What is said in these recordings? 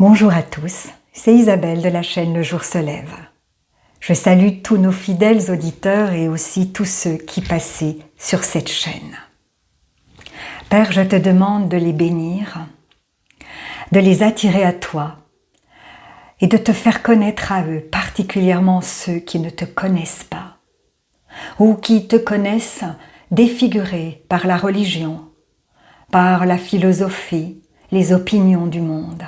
Bonjour à tous, c'est Isabelle de la chaîne Le Jour se lève. Je salue tous nos fidèles auditeurs et aussi tous ceux qui passaient sur cette chaîne. Père, je te demande de les bénir, de les attirer à toi et de te faire connaître à eux, particulièrement ceux qui ne te connaissent pas ou qui te connaissent défigurés par la religion, par la philosophie, les opinions du monde.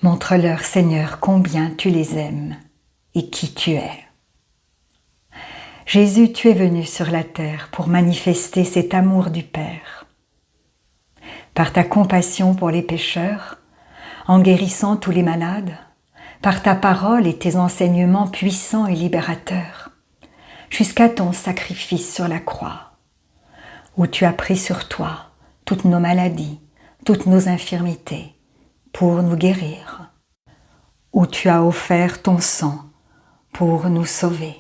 Montre-leur, Seigneur, combien tu les aimes et qui tu es. Jésus, tu es venu sur la terre pour manifester cet amour du Père. Par ta compassion pour les pécheurs, en guérissant tous les malades, par ta parole et tes enseignements puissants et libérateurs, jusqu'à ton sacrifice sur la croix, où tu as pris sur toi toutes nos maladies, toutes nos infirmités, pour nous guérir, où tu as offert ton sang pour nous sauver,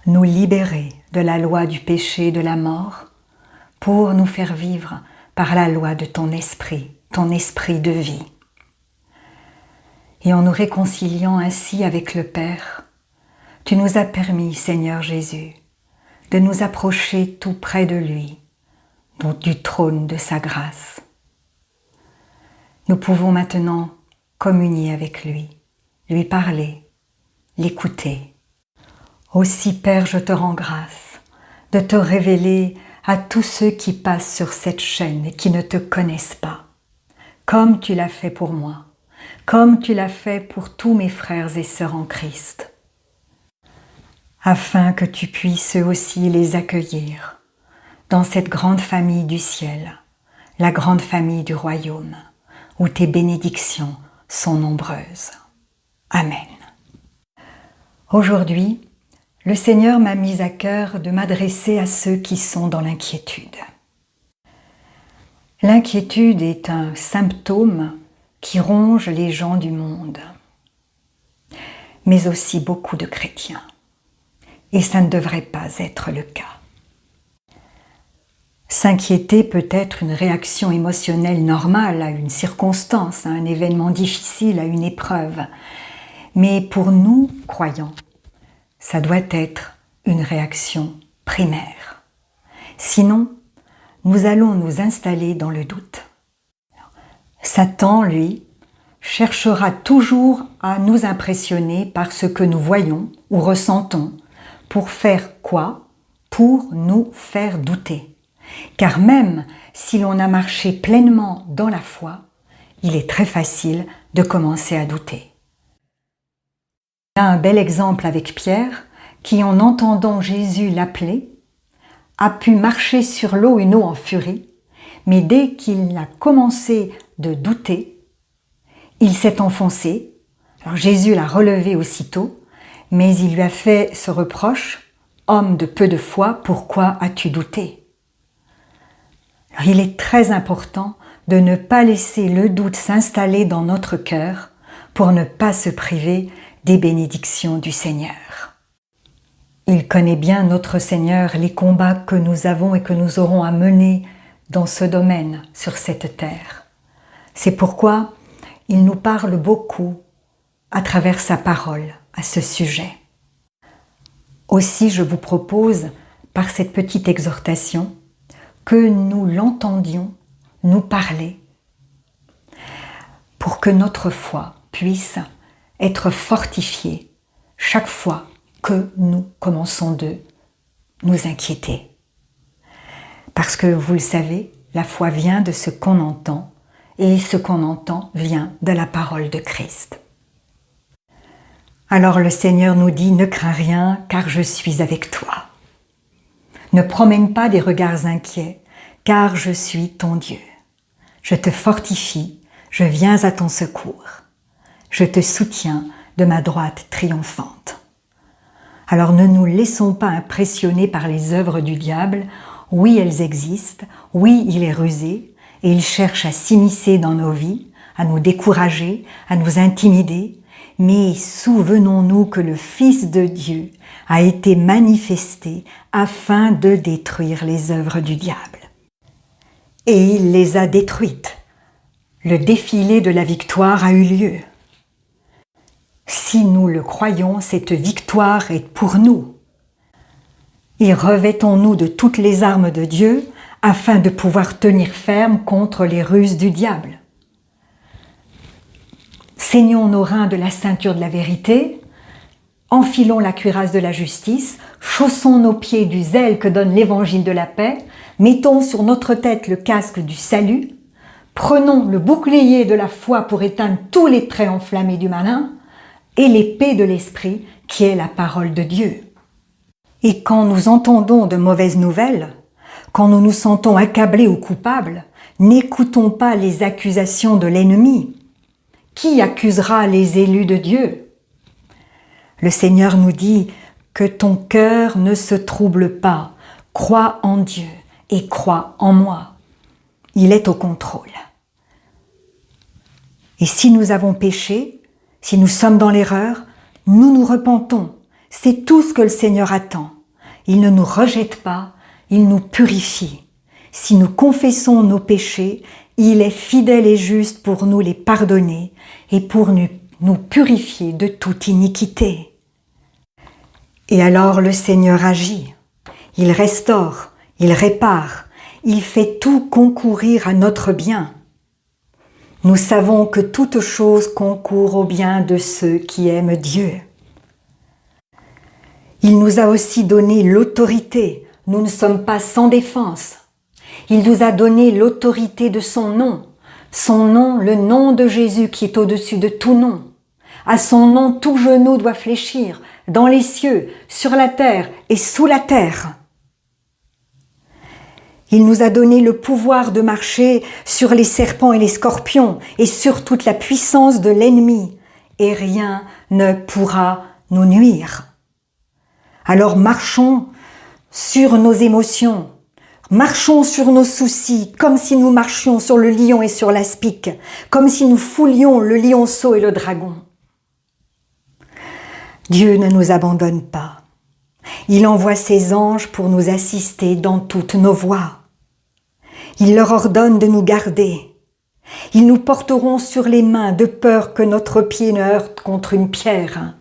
nous libérer de la loi du péché et de la mort, pour nous faire vivre par la loi de ton esprit de vie. Et en nous réconciliant ainsi avec le Père, tu nous as permis, Seigneur Jésus, de nous approcher tout près de lui, du trône de sa grâce. Nous pouvons maintenant communier avec lui parler, l'écouter. Aussi, Père, je te rends grâce de te révéler à tous ceux qui passent sur cette chaîne et qui ne te connaissent pas, comme tu l'as fait pour moi, comme tu l'as fait pour tous mes frères et sœurs en Christ, afin que tu puisses eux aussi les accueillir dans cette grande famille du ciel, la grande famille du royaume, où tes bénédictions sont nombreuses. Amen. Aujourd'hui, le Seigneur m'a mis à cœur de m'adresser à ceux qui sont dans l'inquiétude. L'inquiétude est un symptôme qui ronge les gens du monde, mais aussi beaucoup de chrétiens. Et ça ne devrait pas être le cas. S'inquiéter peut être une réaction émotionnelle normale à une circonstance, à un événement difficile, à une épreuve. Mais pour nous, croyants, ça doit être une réaction primaire. Sinon, nous allons nous installer dans le doute. Satan, lui, cherchera toujours à nous impressionner par ce que nous voyons ou ressentons. Pour faire quoi? Pour nous faire douter. Car même si l'on a marché pleinement dans la foi, il est très facile de commencer à douter. On a un bel exemple avec Pierre, qui en entendant Jésus l'appeler, a pu marcher sur l'eau, une eau en furie, mais dès qu'il a commencé de douter, il s'est enfoncé. Alors Jésus l'a relevé aussitôt, mais il lui a fait ce reproche: « Homme de peu de foi, pourquoi as-tu douté ?» Alors, il est très important de ne pas laisser le doute s'installer dans notre cœur pour ne pas se priver des bénédictions du Seigneur. Il connaît bien, notre Seigneur, les combats que nous avons et que nous aurons à mener dans ce domaine, sur cette terre. C'est pourquoi il nous parle beaucoup à travers sa parole à ce sujet. Aussi, je vous propose, par cette petite exhortation, que nous l'entendions nous parler pour que notre foi puisse être fortifiée chaque fois que nous commençons de nous inquiéter. Parce que, vous le savez, la foi vient de ce qu'on entend, et ce qu'on entend vient de la parole de Christ. Alors le Seigneur nous dit « Ne crains rien, car je suis avec toi. Ne promène pas des regards inquiets, car je suis ton Dieu. Je te fortifie, je viens à ton secours. Je te soutiens de ma droite triomphante. » Alors ne nous laissons pas impressionner par les œuvres du diable. Oui, elles existent, oui, il est rusé, et il cherche à s'immiscer dans nos vies, à nous décourager, à nous intimider. Mais souvenons-nous que le Fils de Dieu a été manifesté afin de détruire les œuvres du diable. Et il les a détruites Le défilé de la victoire a eu lieu. Si nous le croyons, cette victoire est pour nous. Et revêtons-nous de toutes les armes de Dieu afin de pouvoir tenir ferme contre les ruses du diable. Ceignons nos reins de la ceinture de la vérité, enfilons la cuirasse de la justice, chaussons nos pieds du zèle que donne l'évangile de la paix, mettons sur notre tête le casque du salut, prenons le bouclier de la foi pour éteindre tous les traits enflammés du malin, et l'épée de l'esprit qui est la parole de Dieu. Et quand nous entendons de mauvaises nouvelles, quand nous nous sentons accablés ou coupables, n'écoutons pas les accusations de l'ennemi. Qui accusera les élus de Dieu? Le Seigneur nous dit que ton cœur ne se trouble pas, crois en Dieu et crois en moi. Il est au contrôle. Et si nous avons péché, si nous sommes dans l'erreur, nous nous repentons. C'est tout ce que le Seigneur attend. Il ne nous rejette pas, il nous purifie. Si nous confessons nos péchés, il est fidèle et juste pour nous les pardonner et pour nous purifier de toute iniquité. Et alors le Seigneur agit. Il restaure, il répare, il fait tout concourir à notre bien. Nous savons que toute chose concourt au bien de ceux qui aiment Dieu. Il nous a aussi donné l'autorité. Nous ne sommes pas sans défense. Il nous a donné l'autorité de son nom. Son nom, le nom de Jésus qui est au-dessus de tout nom. À son nom, tout genou doit fléchir, dans les cieux, sur la terre et sous la terre. Il nous a donné le pouvoir de marcher sur les serpents et les scorpions et sur toute la puissance de l'ennemi, et rien ne pourra nous nuire. Alors marchons sur nos émotions, marchons sur nos soucis, comme si nous marchions sur le lion et sur l'aspic, comme si nous foulions le lionceau et le dragon. Dieu ne nous abandonne pas. Il envoie ses anges pour nous assister dans toutes nos voies. Il leur ordonne de nous garder. Ils nous porteront sur les mains de peur que notre pied ne heurte contre une pierre.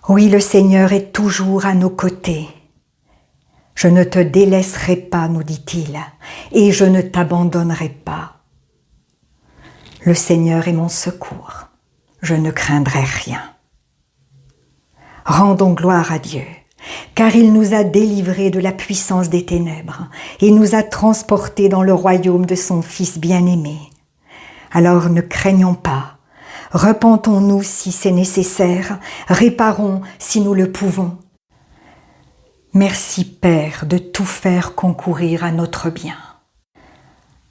Oui, le Seigneur est toujours à nos côtés. Je ne te délaisserai pas, nous dit-il, et je ne t'abandonnerai pas. Le Seigneur est mon secours. Je ne craindrai rien. Rendons gloire à Dieu, car il nous a délivrés de la puissance des ténèbres et nous a transportés dans le royaume de son Fils bien-aimé. Alors ne craignons pas, repentons-nous si c'est nécessaire, réparons si nous le pouvons. Merci Père de tout faire concourir à notre bien.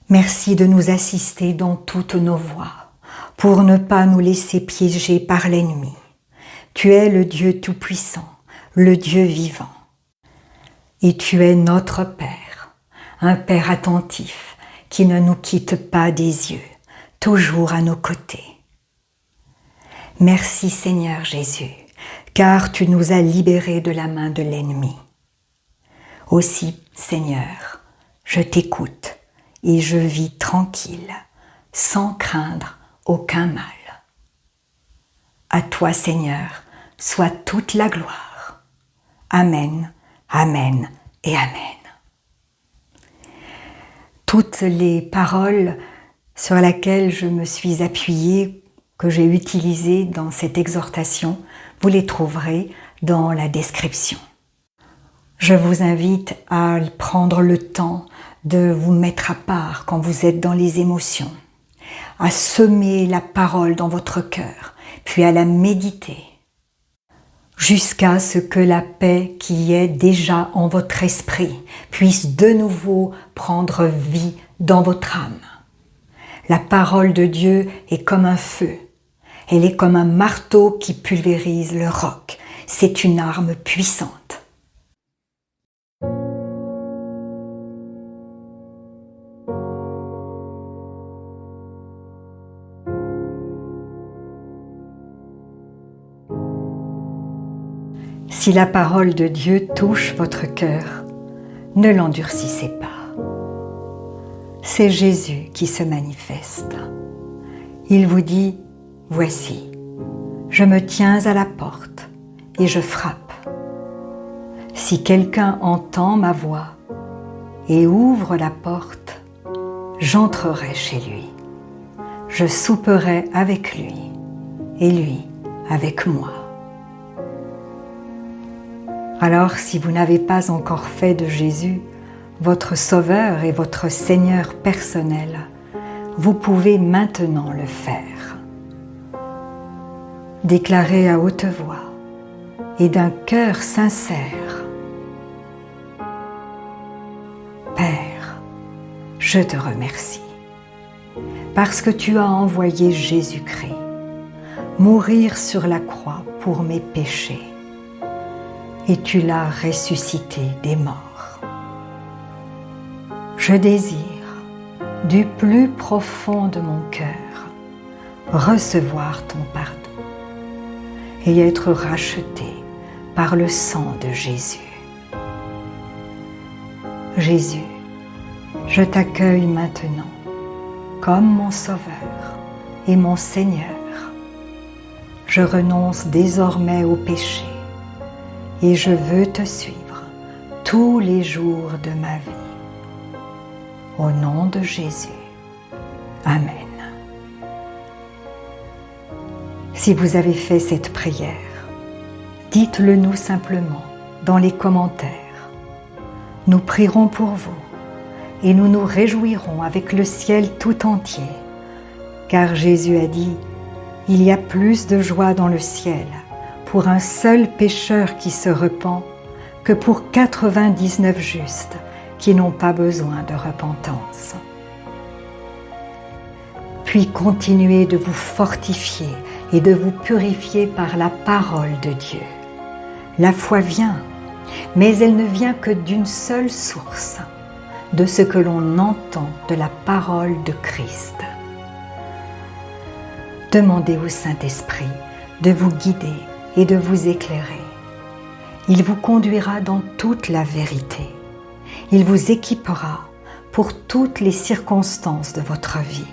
Merci de nous assister dans toutes nos voies, pour ne pas nous laisser piéger par l'ennemi. Tu es le Dieu tout-puissant, le Dieu vivant. Et tu es notre Père, un Père attentif qui ne nous quitte pas des yeux, toujours à nos côtés. Merci Seigneur Jésus, car tu nous as libérés de la main de l'ennemi. Aussi, Seigneur, je t'écoute et je vis tranquille, sans craindre aucun mal. À toi, Seigneur, soit toute la gloire. Amen, amen et amen. Toutes les paroles sur lesquelles je me suis appuyée, que j'ai utilisées dans cette exhortation, vous les trouverez dans la description. Je vous invite à prendre le temps de vous mettre à part quand vous êtes dans les émotions, à semer la parole dans votre cœur, puis à la méditer, jusqu'à ce que la paix qui est déjà en votre esprit puisse de nouveau prendre vie dans votre âme. La parole de Dieu est comme un feu, elle est comme un marteau qui pulvérise le roc, c'est une arme puissante. Si la parole de Dieu touche votre cœur, ne l'endurcissez pas. c'est Jésus qui se manifeste. Il vous dit, voici, je me tiens à la porte et je frappe. Si quelqu'un entend ma voix et ouvre la porte, j'entrerai chez lui. Je souperai avec lui et lui avec moi. Alors, si vous n'avez pas encore fait de Jésus votre Sauveur et votre Seigneur personnel, vous pouvez maintenant le faire. Déclarez à haute voix et d'un cœur sincère: Père, je te remercie parce que tu as envoyé Jésus-Christ mourir sur la croix pour mes péchés et tu l'as ressuscité des morts. Je désire du plus profond de mon cœur recevoir ton pardon et être racheté par le sang de Jésus. Jésus, je t'accueille maintenant comme mon Sauveur et mon Seigneur. Je renonce désormais au péché et je veux te suivre tous les jours de ma vie. Au nom de Jésus. Amen. Si vous avez fait cette prière, dites-le nous simplement dans les commentaires. Nous prierons pour vous et nous nous réjouirons avec le ciel tout entier, car Jésus a dit, il y a plus de joie dans le ciel pour un seul pécheur qui se repent que pour 99 justes qui n'ont pas besoin de repentance. Puis continuez de vous fortifier et de vous purifier par la parole de Dieu. La foi vient, mais elle ne vient que d'une seule source, de ce que l'on entend de la parole de Christ. Demandez au Saint-Esprit de vous guider et de vous éclairer. Il vous conduira dans toute la vérité. Il vous équipera pour toutes les circonstances de votre vie.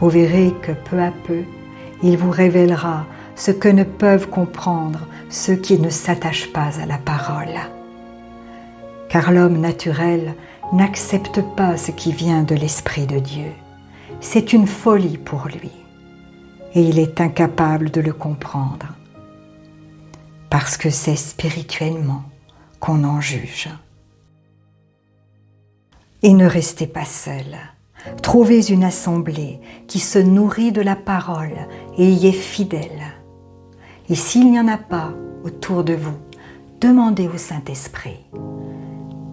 Vous verrez que peu à peu, il vous révélera ce que ne peuvent comprendre ceux qui ne s'attachent pas à la parole. Car l'homme naturel n'accepte pas ce qui vient de l'Esprit de Dieu. C'est une folie pour lui et il est incapable de le comprendre parce que c'est spirituellement qu'on en juge. Et ne restez pas seul. Trouvez une assemblée qui se nourrit de la parole et y est fidèle. Et s'il n'y en a pas autour de vous, demandez au Saint-Esprit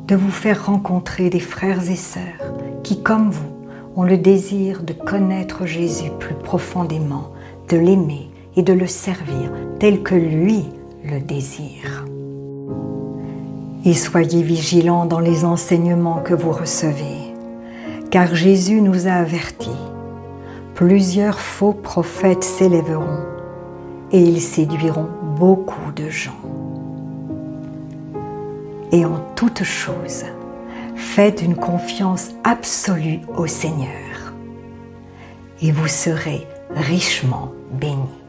de vous faire rencontrer des frères et sœurs qui, comme vous, ont le désir de connaître Jésus plus profondément, de l'aimer et de le servir tel que lui le désire. Et soyez vigilants dans les enseignements que vous recevez, car Jésus nous a avertis. Plusieurs faux prophètes s'élèveront et ils séduiront beaucoup de gens. Et en toute chose, faites une confiance absolue au Seigneur et vous serez richement bénis.